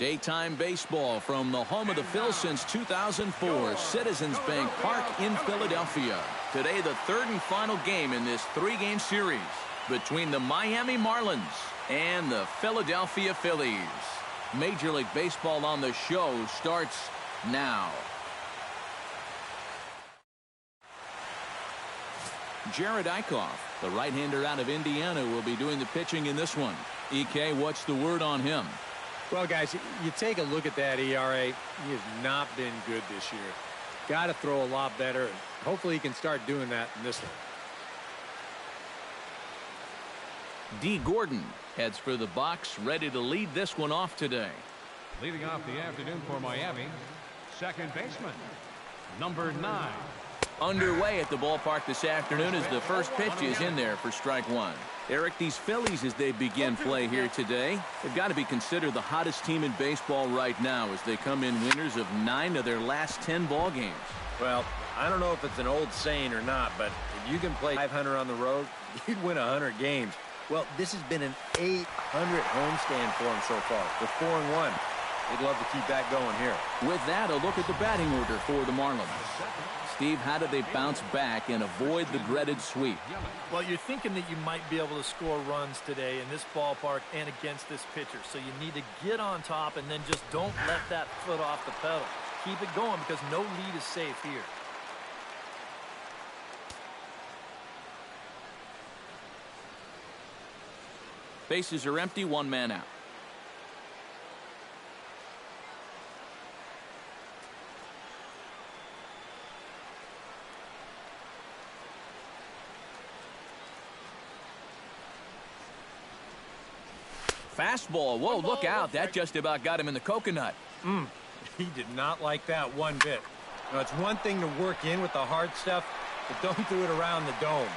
Daytime baseball from the home of the Phillies since 2004, Citizens Bank Park in Philadelphia. Today, the third and final game in this three-game series between the Miami Marlins and the Philadelphia Phillies. Major League Baseball on the show starts now. Jared Eichhoff, the right-hander out of Indiana, will be doing the pitching in this one. EK, what's the word on him? Well, guys, you take a look at that ERA. He has not been good this year. Got to throw a lot better, and hopefully he can start doing that in this one. D. Gordon heads for the box, ready to lead this one off today. Leading off the afternoon for Miami, second baseman, number 9. Underway at the ballpark this afternoon as the first pitch is in there for strike one. Eric, these Phillies, as they begin play here today, they've got to be considered the hottest team in baseball right now as they come in winners of 9 of their last 10 ball games. Well, I don't know if it's an old saying or not, but if you can play 500 on the road, you'd win 100 games. Well, this has been an 800 homestand for them so far. They're 4-1. They'd love to keep that going here. With that, a look at the batting order for the Marlins. Steve, how do they bounce back and avoid the dreaded sweep? Well, you're thinking that you might be able to score runs today in this ballpark and against this pitcher. So you need to get on top and then just don't let that foot off the pedal. Keep it going because no lead is safe here. Bases are empty, one man out. Fastball. Whoa, look out. That just about got him in the coconut. He did not like that one bit. Now, it's one thing to work in with the hard stuff, but don't do it around the dome.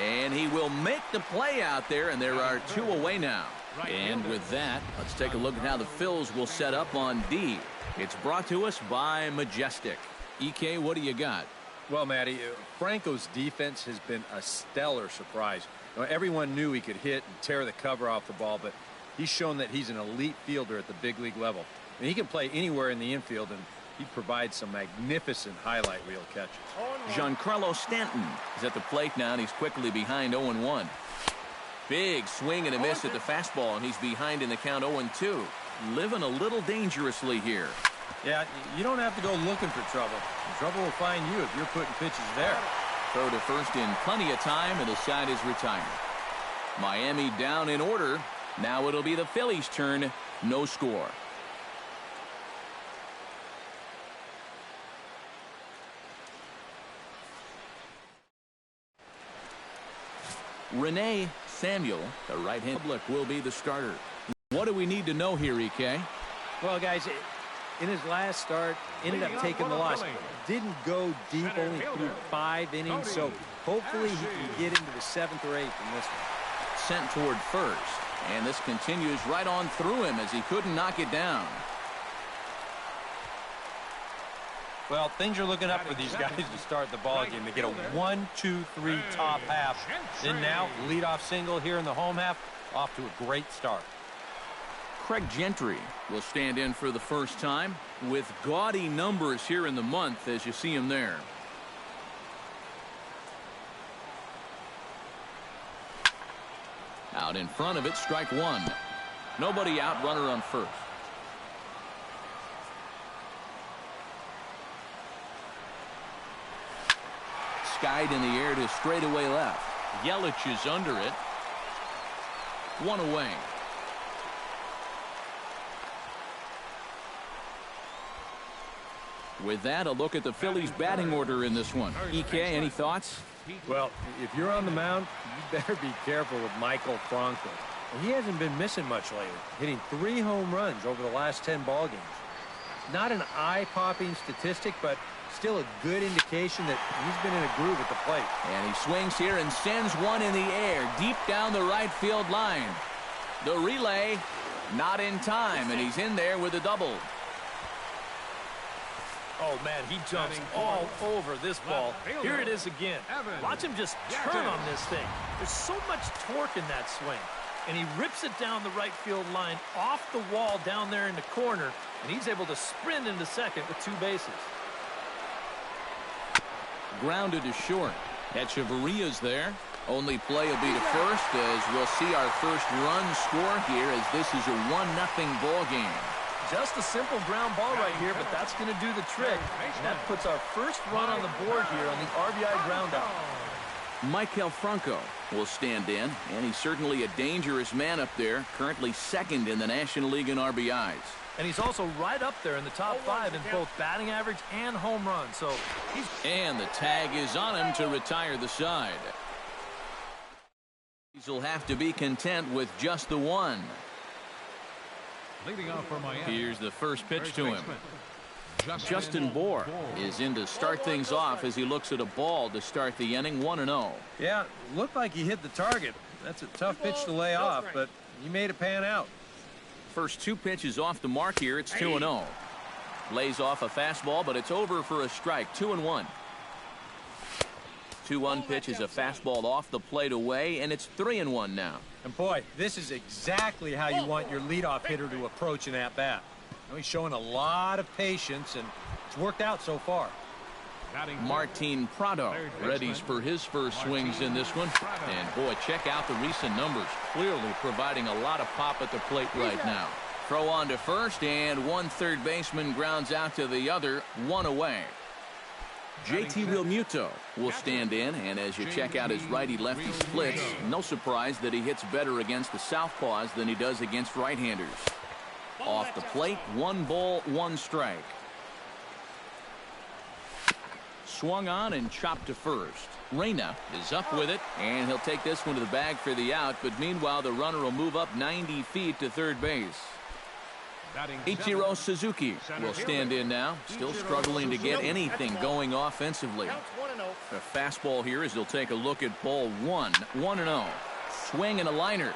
And he will make the play out there, and there are 2 away now. And with that, let's take a look at how the Phils will set up on D. It's brought to us by Majestic. EK, what do you got? Well, Matty, Franco's defense has been a stellar surprise. You know, everyone knew he could hit and tear the cover off the ball, but he's shown that he's an elite fielder at the big league level. And he can play anywhere in the infield, and he provides some magnificent highlight reel catches. Giancarlo Stanton is at the plate now, and he's quickly behind 0-1. Big swing and a miss at the fastball, and he's behind in the count 0-2. Living a little dangerously here. Yeah, you don't have to go looking for trouble. Trouble will find you if you're putting pitches there. Throw to first in plenty of time, and the side is retired. Miami down in order. Now it'll be the Phillies' turn. No score. Renee Samuel, the right-hand public, will be the starter. What do we need to know here, EK? Well, guys, in his last start, ended up taking the loss. Didn't go deep, only threw 5 innings, so hopefully he can get into the 7th or 8th in this one. Sent toward first, and this continues right on through him as he couldn't knock it down. Well, things are looking up for these guys to start the ball game. They get a 1-2-3 top half. Then now, leadoff single here in the home half, off to a great start. Craig Gentry will stand in for the first time with gaudy numbers here in the month as you see him there. Out in front of it, strike one. Nobody out, runner on first. Skied in the air to straightaway left. Yelich is under it. 1 away. With that, a look at the Phillies batting order in this one. EK, any thoughts? Well, if you're on the mound, you better be careful with Michael Franco. He hasn't been missing much lately, hitting 3 home runs over the last 10 ball games. Not an eye-popping statistic, but still a good indication that he's been in a groove at the plate. And he swings here and sends one in the air deep down the right field line. The relay not in time, and he's in there with a double. Oh, man, he jumps all over this ball. Here it is again. Watch him just turn on this thing. There's so much torque in that swing. And he rips it down the right field line off the wall down there in the corner, and he's able to sprint into second with 2 bases. Grounded to short. Echeverria's there. Only play will be to first as we'll see our first run score here as this is a 1-0 ball game. Just a simple ground ball right here, but that's going to do the trick. And that puts our first run on the board here on the RBI ground out. Michael Franco will stand in, and he's certainly a dangerous man up there, currently second in the National League in RBIs. And he's also right up there in the top 5 in both batting average and home runs. So and the tag is on him to retire the side. He'll have to be content with just the one. Leading off for Miami. Here's the first pitch to him. Justin Bour is in to start things off as he looks at a ball to start the inning 1-0. Yeah, looked like he hit the target. That's a tough pitch to lay off, but he made it pan out. First 2 pitches off the mark here. It's 2-0. Lays off a fastball, but it's over for a strike. 2-1. 2-1 pitch is a fastball off the plate away, and it's 3-1 now. And boy, this is exactly how you want your leadoff hitter to approach an at-bat. He's showing a lot of patience, and it's worked out so far. Martin Prado readies for his first swings in this one. And boy, check out the recent numbers. Clearly providing a lot of pop at the plate right now. Throw on to first, and one third baseman grounds out to the other, 1 away. JT Realmuto will stand in, and as you check out his righty-lefty splits, no surprise that he hits better against the southpaws than he does against right-handers. Off the plate, 1 ball, 1 strike. Swung on and chopped to first. Reyna is up with it, and he'll take this one to the bag for the out, but meanwhile the runner will move up 90 feet to third base. Ichiro Suzuki will stand in now, still struggling to get anything going offensively. A fastball here as he'll take a look at ball 1, 1-0. Swing and a liner,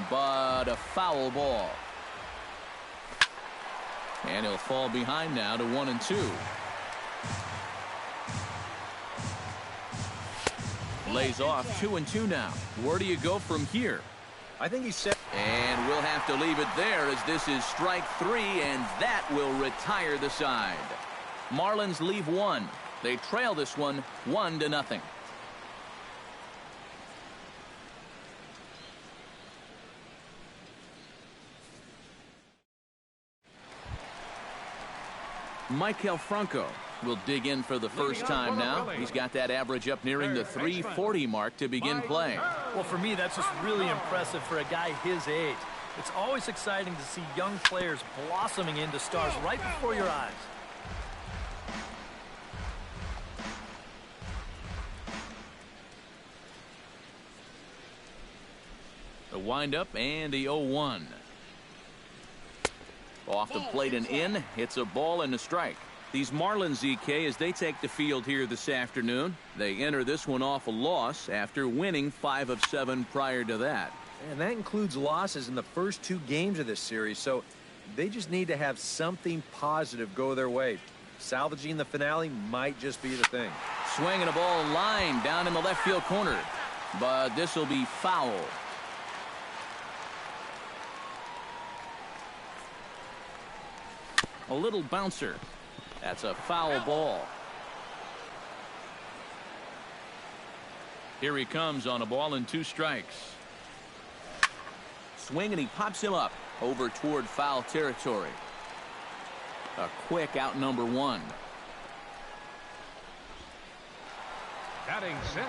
but a foul ball. And he'll fall behind now to 1-2. Lays off 2-2 now. Where do you go from here? I think he's set. And we'll have to leave it there as this is strike 3, and that will retire the side. Marlins leave 1. They trail this one 1-0. Michael Franco will dig in for the first time now. He's got that average up nearing the 340 mark to begin play. Well, for me, that's just really impressive for a guy his age. It's always exciting to see young players blossoming into stars right before your eyes. The windup and the 0-1. Off the plate and in. Hits a ball and a strike. These Marlins, EK, as they take the field here this afternoon, they enter this one off a loss after winning 5 of 7 prior to that. And that includes losses in the first 2 games of this series, so they just need to have something positive go their way. Salvaging the finale might just be the thing. Swinging a ball line down in the left field corner, but this will be foul. A little bouncer. That's a foul ball. Here he comes on a ball and 2 strikes. Swing and he pops him up over toward foul territory. A quick out number 1. Batting 6.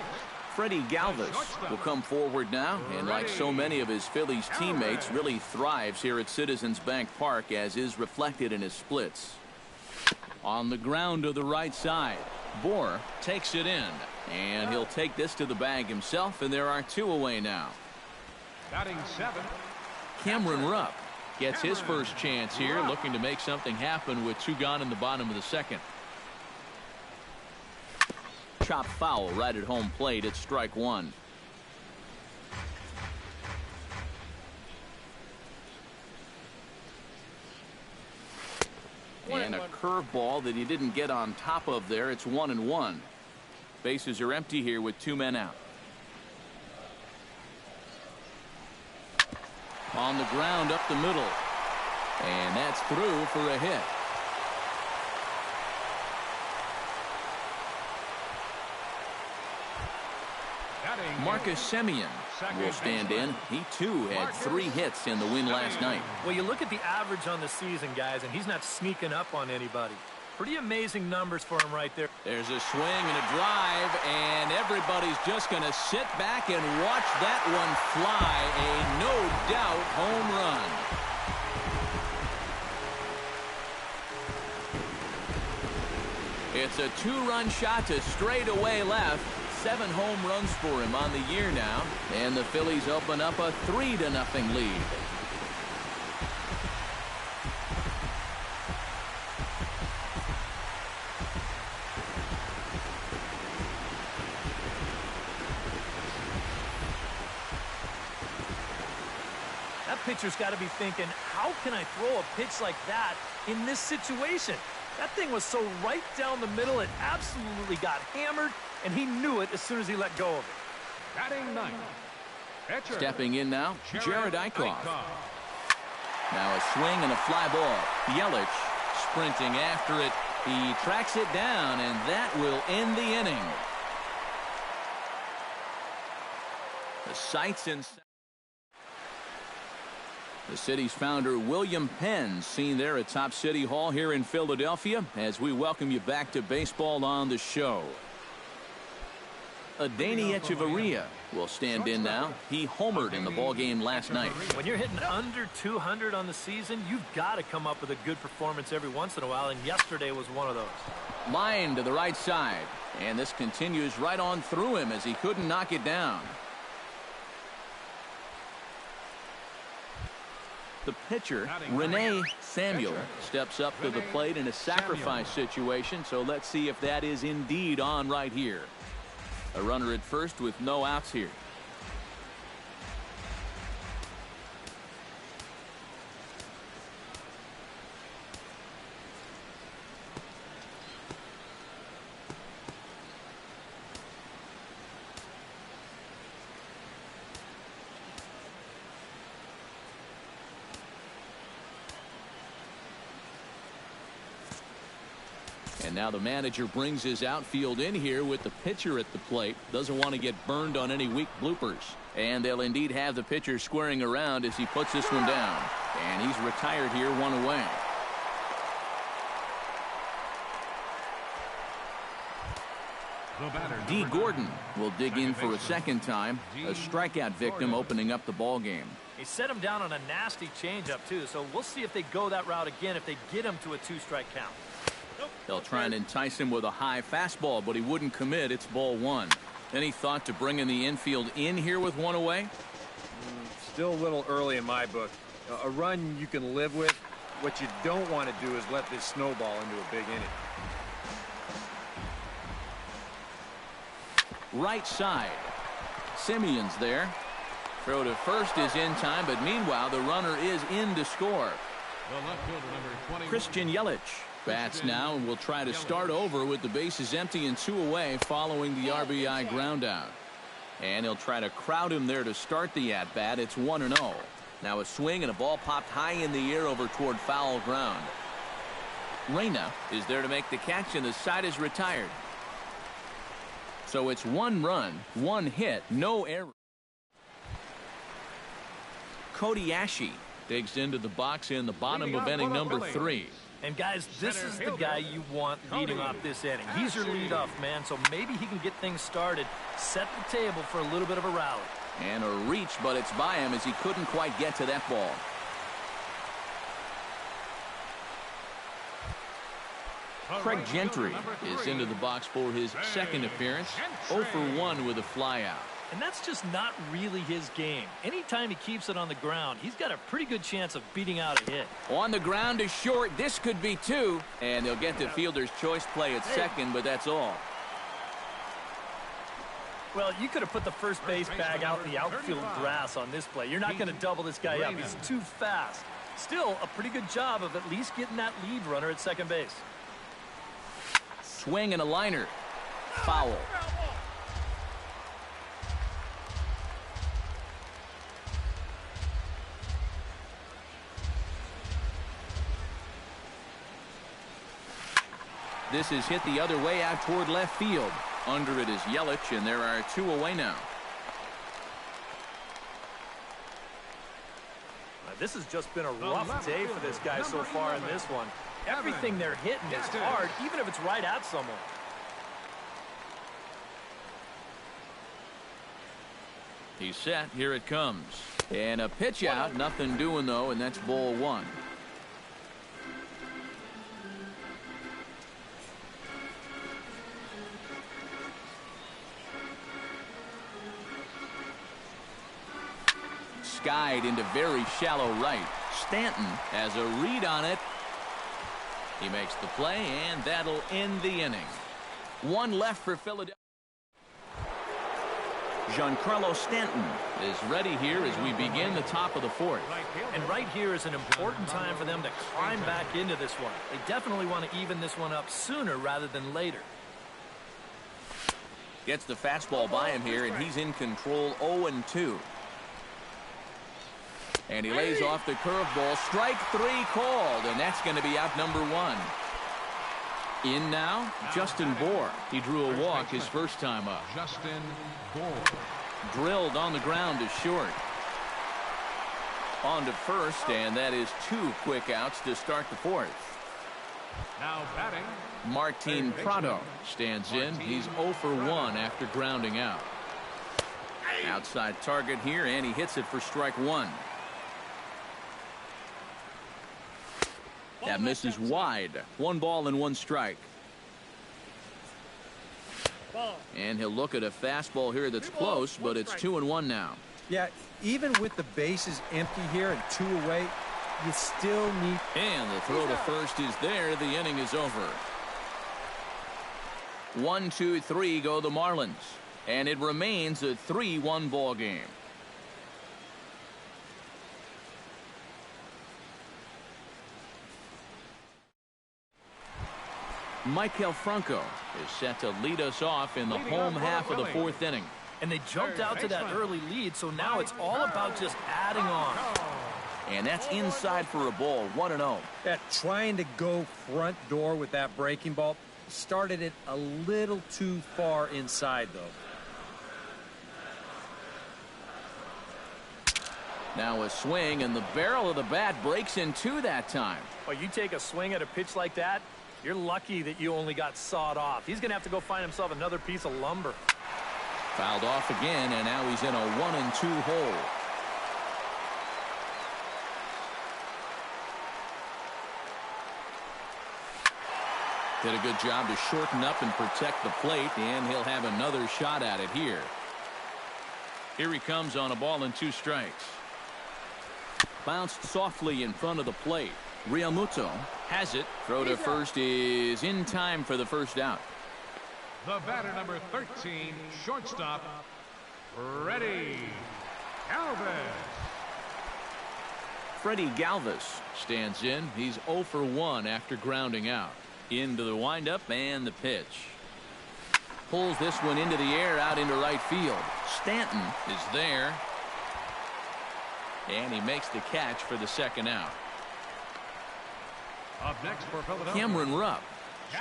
Freddie Galvis will come forward now, and like so many of his Phillies teammates, really thrives here at Citizens Bank Park, as is reflected in his splits. On the ground to the right side, Bour takes it in, and he'll take this to the bag himself, and there are 2 away now. Batting 7. Cameron Rupp gets his first chance here, looking to make something happen with 2 gone in the bottom of the second. Chop foul right at home plate. It's strike 1. And a curveball that he didn't get on top of there. It's 1-1. Bases are empty here with 2 men out. On the ground up the middle. And that's through for a hit. Marcus Semien will stand in. He, too, had 3 hits in the win last night. Well, you look at the average on the season, guys, and he's not sneaking up on anybody. Pretty amazing numbers for him right there. There's a swing and a drive, and everybody's just going to sit back and watch that one fly. A no-doubt home run. It's a 2-run shot to straightaway left. 7 home runs for him on the year now, and the Phillies open up a 3-0 lead. That pitcher's got to be thinking, how can I throw a pitch like that in this situation? That thing was so right down the middle, it absolutely got hammered, and he knew it as soon as he let go of it. Batting 9th. Pitcher. Stepping in now, Jared Eichhoff. Now a swing and a fly ball. Yelich sprinting after it. He tracks it down, and that will end the inning. The sights in the city's founder, William Penn, seen there at Top City Hall here in Philadelphia, as we welcome you back to baseball on the show. Adeiny Echeverria will stand in now. He homered in the ballgame last night. When you're hitting under 200 on the season, you've got to come up with a good performance every once in a while, and yesterday was one of those. Line to the right side, and this continues right on through him as he couldn't knock it down. The pitcher, Renee Samuel, steps up to the plate in a sacrifice situation, so let's see if that is indeed on right here. A runner at first with no outs here. And now the manager brings his outfield in here with the pitcher at the plate. Doesn't want to get burned on any weak bloopers. And they'll indeed have the pitcher squaring around as he puts this one down. And he's retired here, 1 away. D. Gordon will dig in for a second time. A strikeout victim opening up the ball game. He set him down on a nasty changeup, too, so we'll see if they go that route again if they get him to a 2-strike count. They'll try and entice him with a high fastball, but he wouldn't commit. It's ball 1. Any thought to bringing the infield in here with 1 away? Still a little early in my book. A run you can live with. What you don't want to do is let this snowball into a big inning. Right side. Simeon's there. Throw to first is in time, but meanwhile the runner is in to score. The left fielder, number 20. Christian Yelich bats now and will try to start over with the bases empty and 2 away following the RBI ground out. And he'll try to crowd him there to start the at-bat. It's 1-0. Now a swing and a ball popped high in the air over toward foul ground. Reyna is there to make the catch, and the side is retired. So it's 1 run, 1 hit, no error. Cody Ashe digs into the box in the bottom of inning number 3. And, guys, this is the guy you want leading off this inning. He's your leadoff man, so maybe he can get things started, set the table for a little bit of a rally. And a reach, but it's by him as he couldn't quite get to that ball. Craig Gentry is into the box for his second appearance. 0 for 1 with a flyout. And that's just not really his game. Anytime he keeps it on the ground, he's got a pretty good chance of beating out a hit. On the ground is short. This could be 2. And they'll get the fielder's choice play at second, but that's all. Well, you could have put the first base bag out in the outfield grass on this play. You're not going to double this guy up. He's too fast. Still, a pretty good job of at least getting that lead runner at second base. Swing and a liner. Foul. this is hit the other way out toward left field. Under it is Yelich, and there are 2 away now. This has just been a rough day for this guy so far in this one. Everything they're hitting is hard, even if it's right at someone. He's set. Here it comes. And a pitch out. Nothing doing, though, and that's ball 1. Skied into very shallow right. Stanton has a read on it. He makes the play, and that'll end the inning. 1 left for Philadelphia. Giancarlo Stanton is ready here as we begin the top of the 4th. And right here is an important time for them to climb back into this one. They definitely want to even this one up sooner rather than later. Gets the fastball by him here, and he's in control. 0-2. And he lays off the curveball. Strike 3 called, and that's going to be out number 1. In now, Justin Bour. He drew a walk his first time up. Justin Bour. Drilled on the ground to short. On to first, and that is 2 quick outs to start the 4th. Now batting, Martin Prado stands in. He's 0 for 1 after grounding out. Outside target here, and he hits it for strike 1. That misses wide. 1 ball and 1 strike. And he'll look at a fastball here that's close, but it's 2-1 now. Yeah, even with the bases empty here and 2 away, you still need. And the throw to first is there. The inning is over. 1, 2, 3 go the Marlins. And it remains a 3-1 ball game. Maikel Franco is set to lead us off in the home half of the 4th inning. And they jumped out to that early lead, so now it's all about just adding on. And that's inside for a ball. 1-0. Yeah, trying to go front door with that breaking ball. Started it a little too far inside, though. Now a swing, and the barrel of the bat breaks in 2 that time. Well, you take a swing at a pitch like that, you're lucky that you only got sawed off. He's going to have to go find himself another piece of lumber. Fouled off again, and now he's in a 1-2 hole. Did a good job to shorten up and protect the plate, and he'll have another shot at it here. Here he comes on a ball and 2 strikes. Bounced softly in front of the plate. Realmuto has it. Throw to first is in time for the first out. the batter number 13, shortstop, Freddie Galvis. Freddie Galvis stands in. He's 0 for 1 after grounding out. Into the windup and the pitch. Pulls this one into the air out into right field. Stanton is there. And he makes the catch for the second out. Up next for Philadelphia, Cameron Rupp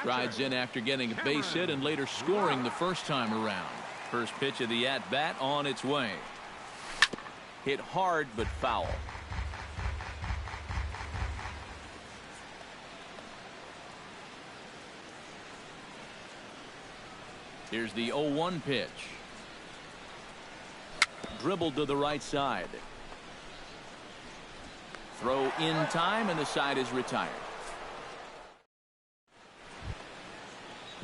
strides in after getting a base hit and later scoring the first time around. First pitch of the at-bat on its way. Hit hard but foul. Here's the 0-1 pitch. Dribbled to the right side. Throw in time, and the side is retired.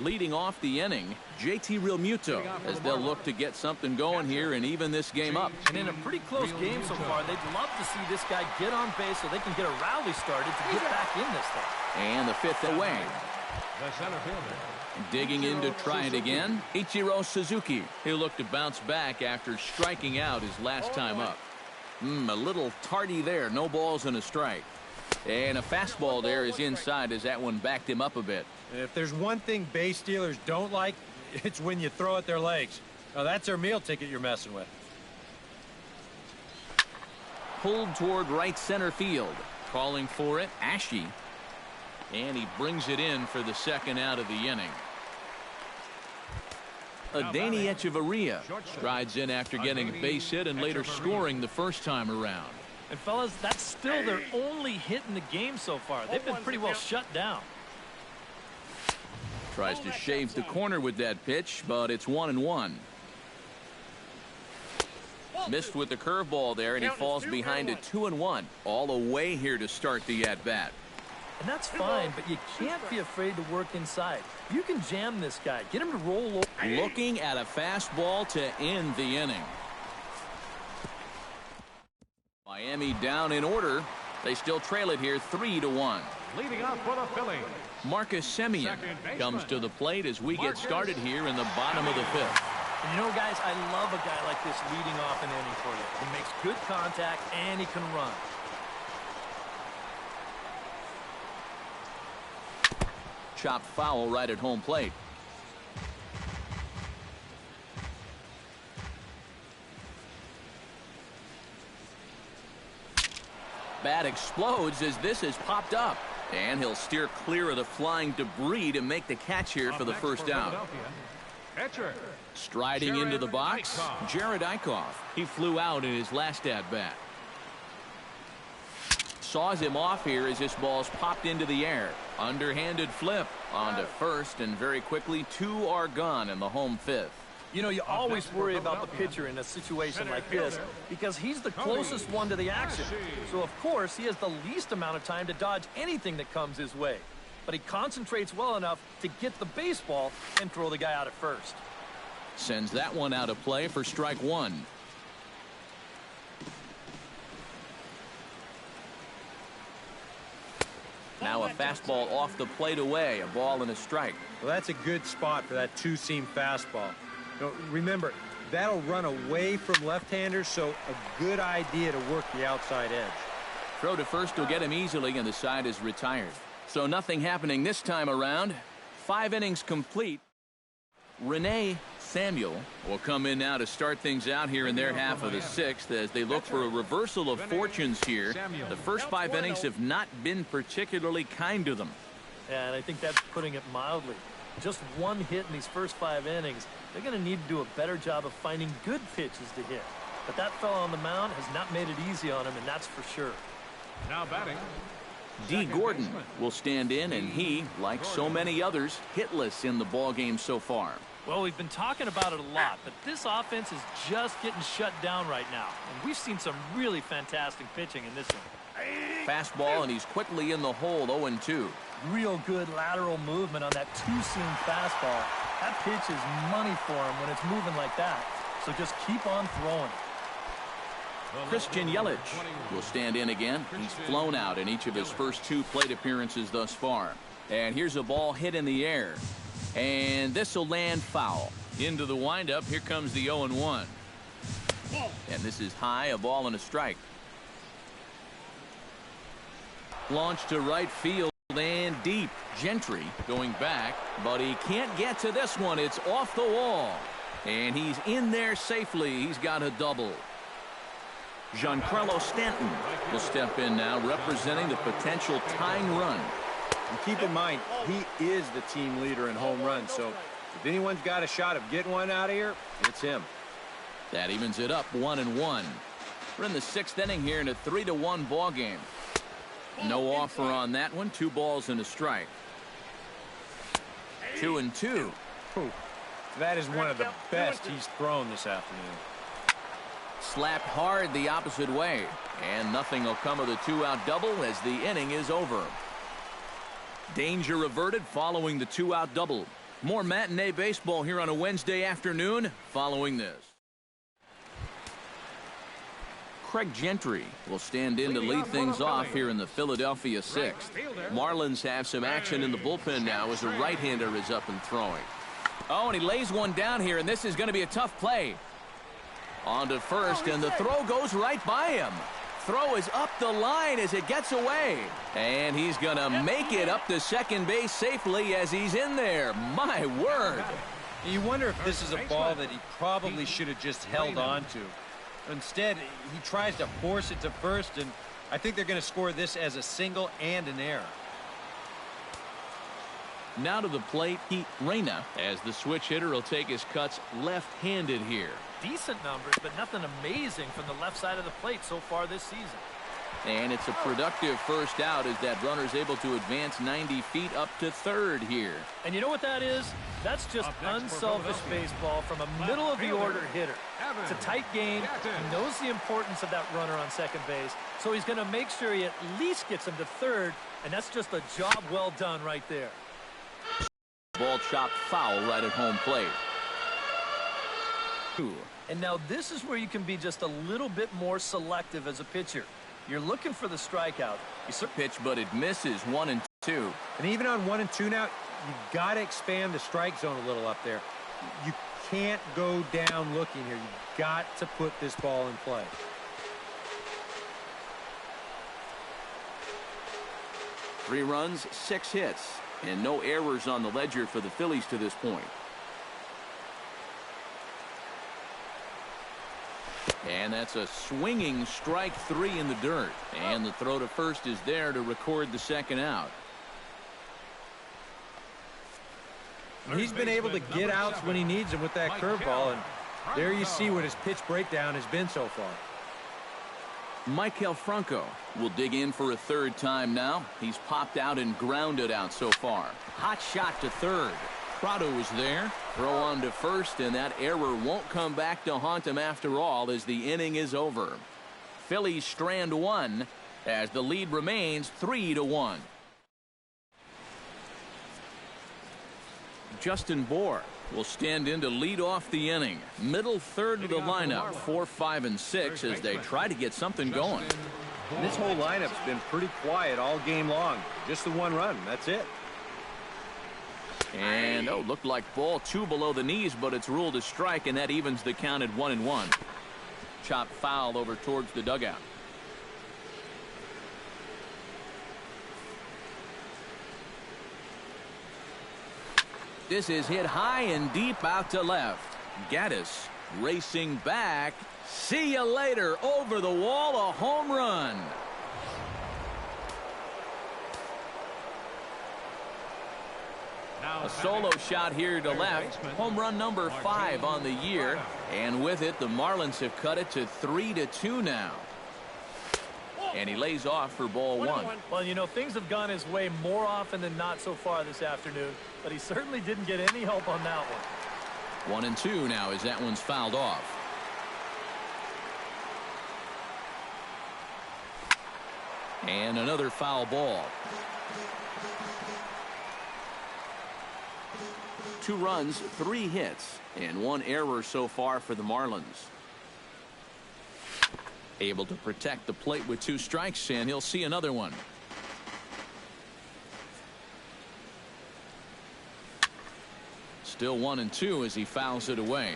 Leading off the inning, JT Realmuto, as they'll look to get something going here and even this game up. And in a pretty close game so far, they'd love to see this guy get on base so they can get a rally started to get back in this thing. And the fifth away. the center fielder. Digging in to try it again, Ichiro Suzuki. He'll look to bounce back after striking out his last time up. A little tardy there. No balls and a strike. And a fastball there is inside as that one backed him up a bit. If there's one thing base stealers don't like, it's when you throw at their legs. Now that's their meal ticket you're messing with. Pulled toward right center field. Calling for it, Ashe. And he brings it in for the second out of the inning. Adeiny Echeverria strides in after getting a base hit and later scoring the first time around. And fellas, that's still their only hit in the game so far. They've been pretty well shut down. Tries to shave the corner with that pitch, but it's 1-1. Missed with the curveball there, and he falls behind at 2-1. All away here to start the at-bat. And that's fine, but you can't be afraid to work inside. You can jam this guy. Get him to roll over. Looking at a fastball to end the inning. Miami down in order. They still trail it here 3-1. Leading off for the Phillies, Marcus Semien comes to the plate as we get started here in the bottom of the fifth. And you know, guys, I love a guy like this leading off an inning for you. He makes good contact and he can run. Chopped foul right at home plate. Bat explodes as this is popped up. And he'll steer clear of the flying debris to make the catch here for the first out. Striding into the box, Jared Eichhoff. He flew out in his last at-bat. Saws him off here as this ball's popped into the air. Underhanded flip onto first, and very quickly 2 are gone in the home fifth. You know, you always worry about the pitcher in a situation like this because he's the closest one to the action. So, of course, he has the least amount of time to dodge anything that comes his way. But he concentrates well enough to get the baseball and throw the guy out at first. Sends that one out of play for strike one. Now a fastball off the plate away, a ball and a strike. Well, that's a good spot for that two-seam fastball. Remember, that'll run away from left-handers, so a good idea to work the outside edge. Throw to first will get him easily, and the side is retired. So nothing happening this time around. 5 innings complete. Renee Samuel will come in now to start things out here in their half of the 6th as they look for a reversal of fortunes here. The first 5 innings have not been particularly kind to them. Yeah, and I think that's putting it mildly. Just 1 hit in these first 5 innings. They're going to need to do a better job of finding good pitches to hit. But that fella on the mound has not made it easy on him, and that's for sure. now batting. D. Gordon will stand in, and he, like so many others, hitless in the ballgame so far. Well, we've been talking about it a lot, but this offense is just getting shut down right now. And we've seen some really fantastic pitching in this one. Fastball, and he's quickly in the hole, 0-2. Real good lateral movement on that two-seam fastball. That pitch is money for him when it's moving like that. So just keep on throwing. Christian Yelich will stand in again. He's flown out in each of his first 2 plate appearances thus far. And here's a ball hit in the air. And this will land foul. Into the windup, here comes the 0-1. And this is high, a ball and a strike. Launched to right field and deep. Gentry going back, but he can't get to this one. It's off the wall. And he's in there safely. He's got a double. Giancarlo Stanton will step in now, representing the potential tying run. And keep in mind, he is the team leader in home runs, so if anyone's got a shot of getting one out of here, it's him. That evens it up 1-1. We're in the 6th inning here in a 3-1 ball game. No offer on that one. 2 balls and a strike. 2-2. That is one of the best he's thrown this afternoon. Slapped hard the opposite way, and nothing will come of the 2-out double as the inning is over. Danger averted following the 2-out double. More matinee baseball here on a Wednesday afternoon following this. Craig Gentry will stand in to lead things off here in the Philadelphia 6th. Marlins have some action in the bullpen now as a right-hander is up and throwing. Oh, and he lays one down here, and this is going to be a tough play. On to first, and the throw goes right by him. Throw is up the line as it gets away. And he's going to make it up to second base safely as he's in there. My word. You wonder if this is a ball that he probably should have just held on to. Instead, he tries to force it to first, and I think they're going to score this as a single and an error. Now to the plate, Pete Reyna, as the switch hitter will take his cuts left-handed here. Decent numbers, but nothing amazing from the left side of the plate so far this season. And it's a productive first out as that runner's able to advance 90 feet up to third here. And you know what that is? That's just unselfish baseball from a middle-of-the-order hitter. It's a tight game. He knows the importance of that runner on second base, so he's going to make sure he at least gets him to third, and that's just a job well done right there. Ball chopped foul right at home plate. And now this is where you can be just a little bit more selective as a pitcher. You're looking for the strikeout. Pitch, but it misses 1-2. And even on 1-2 now, you've got to expand the strike zone a little up there. You can't go down looking here. You've got to put this ball in play. Three runs, 6 hits, and no errors on the ledger for the Phillies to this point. And that's a swinging strike 3 in the dirt. And the throw to first is there to record the second out. He's been able to get outs when he needs them with that curveball, and there you see what his pitch breakdown has been so far. Maikel Franco will dig in for a third time now. He's popped out and grounded out so far. Hot shot to third. Prado is there. Throw on to first, and that error won't come back to haunt him after all as the inning is over. Phillies strand one as the lead remains 3-1. Justin Bour will stand in to lead off the inning. Middle third of the lineup, 4, 5, and 6 as they try to get something going. And this whole lineup's been pretty quiet all game long. Just the one run. That's it. And, looked like ball 2 below the knees, but it's ruled a strike, and that evens the count at 1-1. Chopped foul over towards the dugout. This is hit high and deep out to left. Gaddis racing back. See you later. Over the wall, a home run. A solo shot here to left. Home run number 5 on the year. And with it, the Marlins have cut it to 3-2 now. And he lays off for ball 1. Well, you know, things have gone his way more often than not so far this afternoon, but he certainly didn't get any help on that one. 1-2 now as that one's fouled off. And another foul ball. 2 runs, 3 hits, and 1 error so far for the Marlins. Able to protect the plate with 2 strikes, and he'll see another one. Still 1-2 as he fouls it away.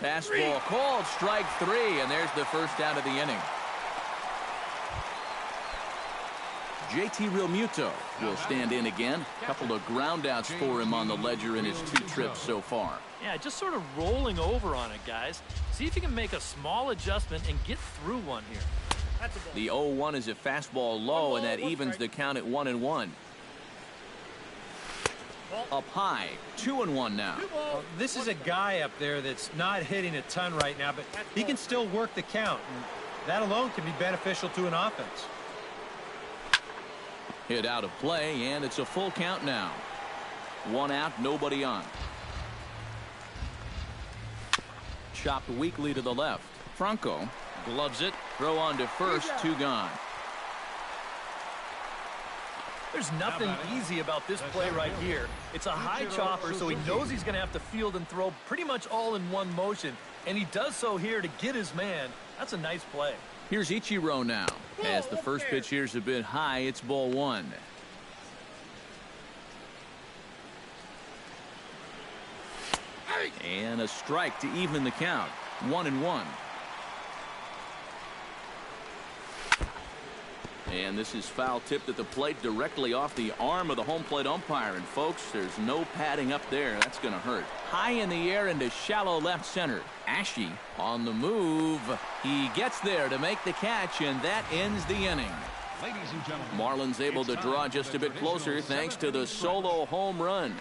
Fastball called, strike 3, and there's the first out of the inning. JT Realmuto will stand in again. A couple of groundouts for him on the ledger in his 2 trips so far. Yeah, just sort of rolling over on it, guys. See if you can make a small adjustment and get through one here. The 0-1 is a fastball low, and that evens the count at 1-1. Up high, 2-1 now. Well, this is a guy up there that's not hitting a ton right now, but he can still work the count. And that alone can be beneficial to an offense. Hit out of play, and it's a full count now. 1 out, nobody on. Chopped weakly to the left. Franco gloves it. Throw on to first. 2 gone. There's nothing easy about this play right here. It's a high chopper, so he knows he's going to have to field and throw pretty much all in one motion, and he does so here to get his man. That's a nice play. Here's Ichiro now. As the first pitch here's a bit high, it's ball 1. And a strike to even the count. 1-1. And this is foul tipped at the plate directly off the arm of the home plate umpire. And folks, there's no padding up there. That's going to hurt. High in the air into shallow left center. Ashe on the move. He gets there to make the catch, and that ends the inning. Ladies and gentlemen, Marlins able to draw just a bit closer thanks to the solo home run.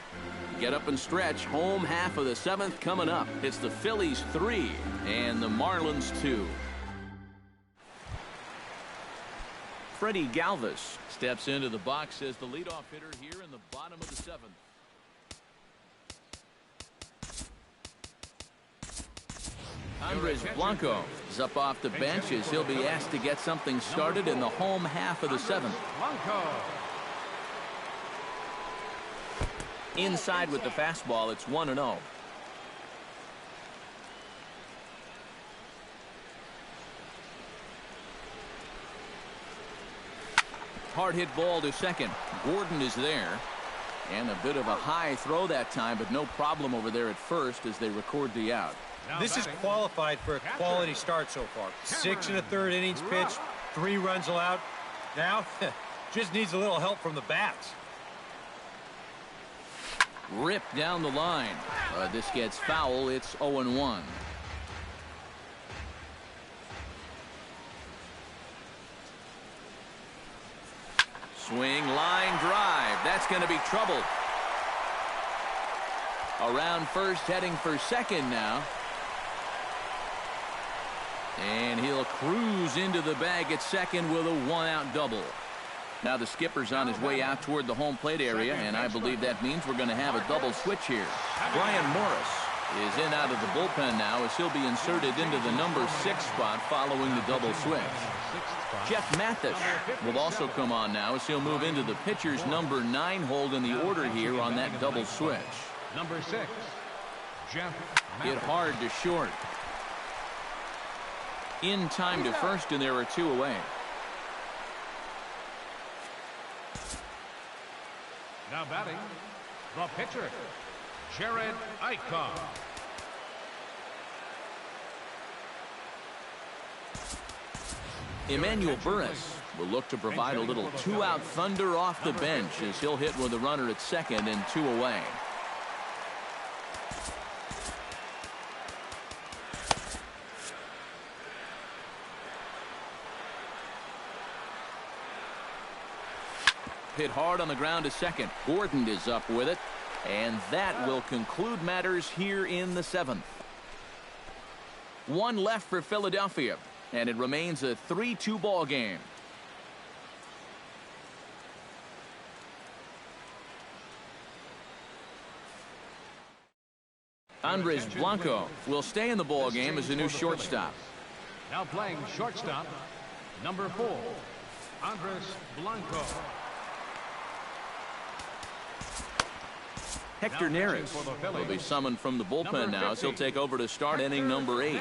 Get up and stretch. Home half of the 7th coming up. It's the Phillies 3 and the Marlins 2. Freddie Galvis steps into the box as the leadoff hitter here in the bottom of the 7th. Andres Blanco is up off the bench as he'll be asked to get something started in the home half of the 7th. Inside with the fastball, it's 1-0. Hard hit ball to second. Gordon is there. And a bit of a high throw that time, but no problem over there at first as they record the out. This is qualified for a quality start so far. 6 1/3 innings pitched, 3 runs allowed. Now, just needs a little help from the bats. Ripped down the line. This gets foul. It's 0-1. Swing, line drive. That's going to be trouble. Around first, heading for second now. And he'll cruise into the bag at second with a 1-out double. Now the skipper's on his way out toward the home plate area, and I believe that means we're going to have a double switch here. Brian Morris is in out of the bullpen now as he'll be inserted into the number 6 spot following the double switch. Jeff Mathis will also come on now as he'll move into the pitcher's number 9 hold in the order here on that double switch. Number 6, Jeff Hit hard to short. In time to first, and there are 2 away. Now batting, the pitcher, Jared Eichhoff. Emmanuel Burris will look to provide a little 2-out thunder off the bench as he'll hit with a runner at second and 2 away. Hit hard on the ground to second. Gordon is up with it, and that will conclude matters here in the 7th. 1 left for Philadelphia, and it remains a 3-2 ball game. Andres Blanco will stay in the ball game as a new shortstop. Now playing shortstop, number 4, Andres Blanco. Hector Neris will be summoned from the bullpen now as he'll take over to start inning number 8.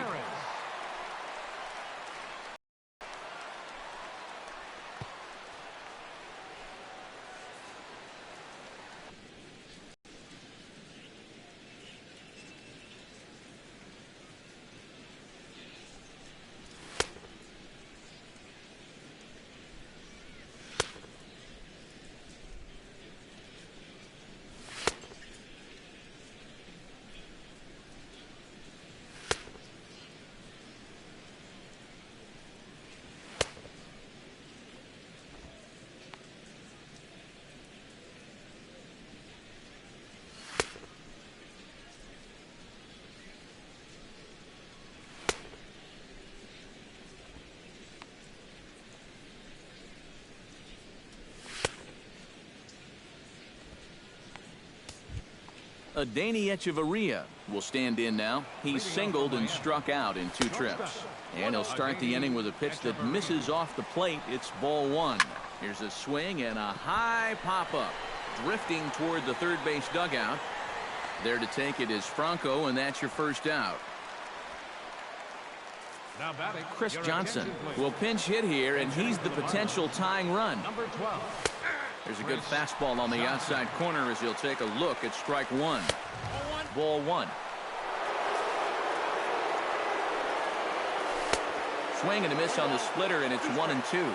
Adeiny Echeverria will stand in now. He's singled and struck out in 2 trips. And he'll start the inning with a pitch that misses off the plate. It's ball 1. Here's a swing and a high pop-up. Drifting toward the third base dugout. There to take it is Franco, and that's your first out. Now batting, Chris Johnson will pinch hit here, and he's the potential tying run. number 12. There's a good fastball on the outside corner as he'll take a look at strike 1. Ball 1. Swing and a miss on the splitter, and it's 1-2.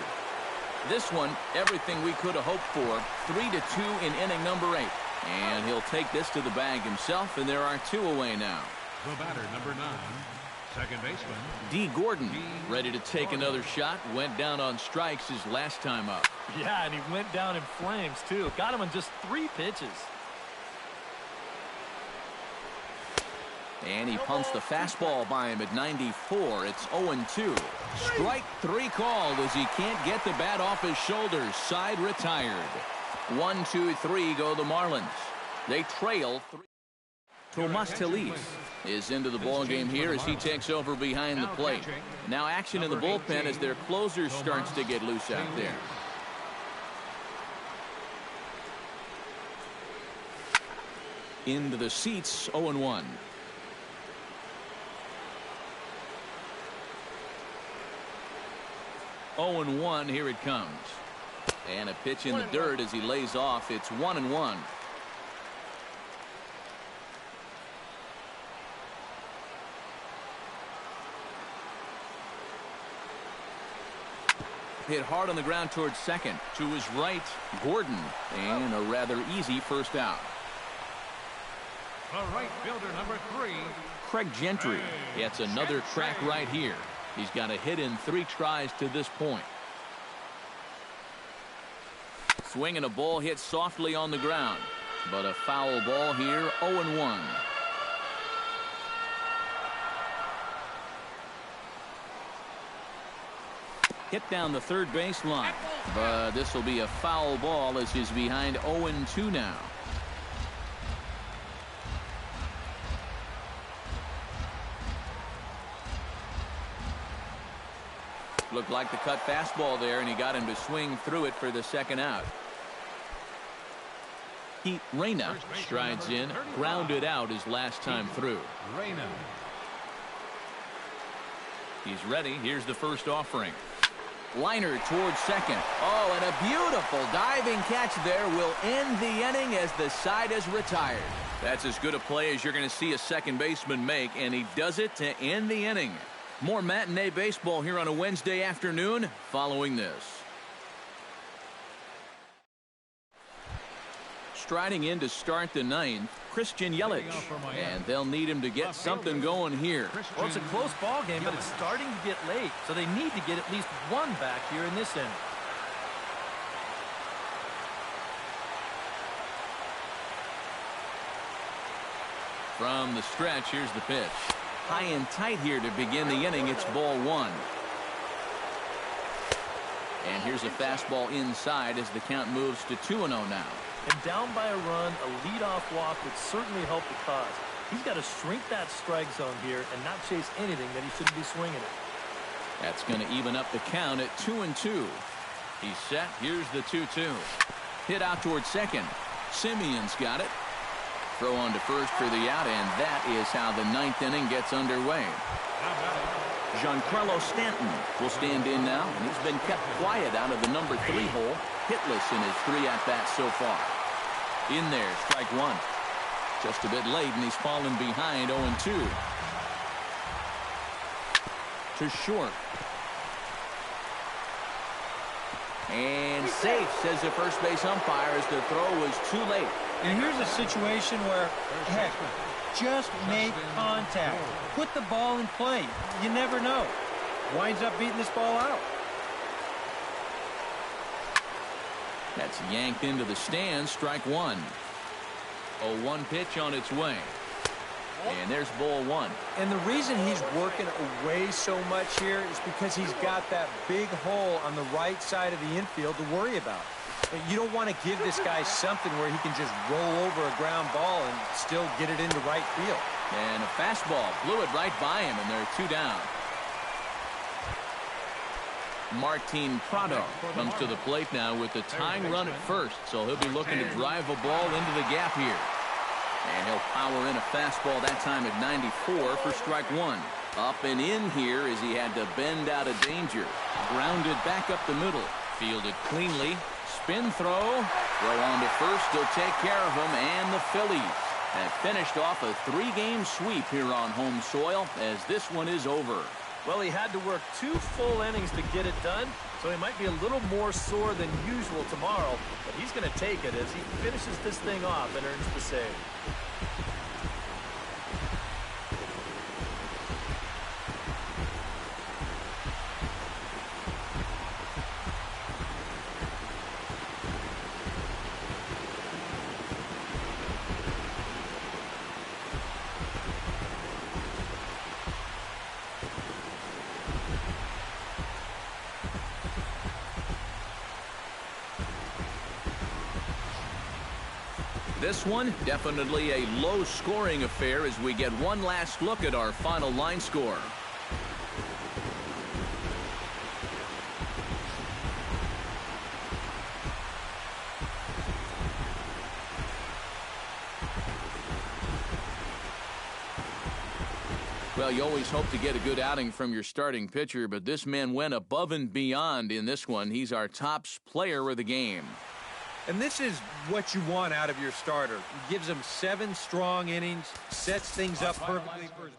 This one, everything we could have hoped for. 3-2 in inning number 8. And he'll take this to the bag himself, and there are 2 away now. The batter, number 9, Second baseman. D. Gordon ready to take another shot. Went down on strikes his last time up. Yeah, and he went down in flames, too. Got him on just 3 pitches. And he pumps the fastball by him at 94. It's 0-2. Strike 3 called as he can't get the bat off his shoulders. Side retired. 1-2-3 go the Marlins. They trail 3. Tomas Phillies is into the ball game here as he takes over behind the plate. Now action in the bullpen as their closer starts to get loose out there. Into the seats, 0-1. 0-1, here it comes. And a pitch in the dirt as he lays off. It's 1-1. Hit hard on the ground towards second. To his right, Gordon. And a rather easy first out. The right fielder, number 3. Craig Gentry gets another crack right here. He's got a hit in 3 tries to this point. Swinging a ball hit softly on the ground. But a foul ball here, 0-1. Hit down the third base line. But this will be a foul ball as he's behind 0-2 now. Looked like the cut fastball there, and he got him to swing through it for the second out. Heat Reyna strides in, grounded out his last time through. Reyna. He's ready. Here's the first offering. Liner towards second. Oh, and a beautiful diving catch there will end the inning as the side is retired. That's as good a play as you're going to see a second baseman make, and he does it to end the inning. More matinee baseball here on a Wednesday afternoon following this. Striding in to start the 9th, Christian Yelich. And they'll need him to get something going here. Well, it's a close ball game, but it's starting to get late, so they need to get at least 1 back here in this inning. From the stretch, here's the pitch. High and tight here to begin the inning. It's ball 1. And here's a fastball inside as the count moves to 2-0 now. And down by a run, a leadoff walk would certainly help the cause. He's got to shrink that strike zone here and not chase anything that he shouldn't be swinging at. That's going to even up the count at 2-2. He's set. Here's the 2-2. Hit out towards second. Simeon's got it. Throw on to first for the out, and that is how the 9th inning gets underway. Giancarlo Stanton will stand in now, and he's been kept quiet out of the number 3 hole. Hitless in his 3 at-bats so far. In there, strike 1. Just a bit late, and he's fallen behind 0-2. To short. And safe, says the first base umpire, as the throw was too late. And here's a situation where, heck, just make contact. Put the ball in play. You never know. Winds up beating this ball out. That's yanked into the stands, strike 1. 0-1 pitch on its way. And there's ball 1. And the reason he's working away so much here is because he's got that big hole on the right side of the infield to worry about. But you don't want to give this guy something where he can just roll over a ground ball and still get it into right field. And a fastball blew it right by him, and they're 2 down. Martin Prado comes to the plate now with the tying run at first, so he'll be looking to drive a ball into the gap here. And he'll power in a fastball that time at 94 for strike 1. Up and in here as he had to bend out of danger. Grounded back up the middle. Fielded cleanly. Spin throw. Throw on to first. He'll take care of him. And the Phillies have finished off a 3-game sweep here on home soil as this one is over. Well, he had to work 2 full innings to get it done, so he might be a little more sore than usual tomorrow, but he's going to take it as he finishes this thing off and earns the save. This one, definitely a low-scoring affair as we get one last look at our final line score. Well, you always hope to get a good outing from your starting pitcher, but this man went above and beyond in this one. He's our top player of the game. And this is what you want out of your starter. He gives them 7 strong innings, sets things up perfectly for his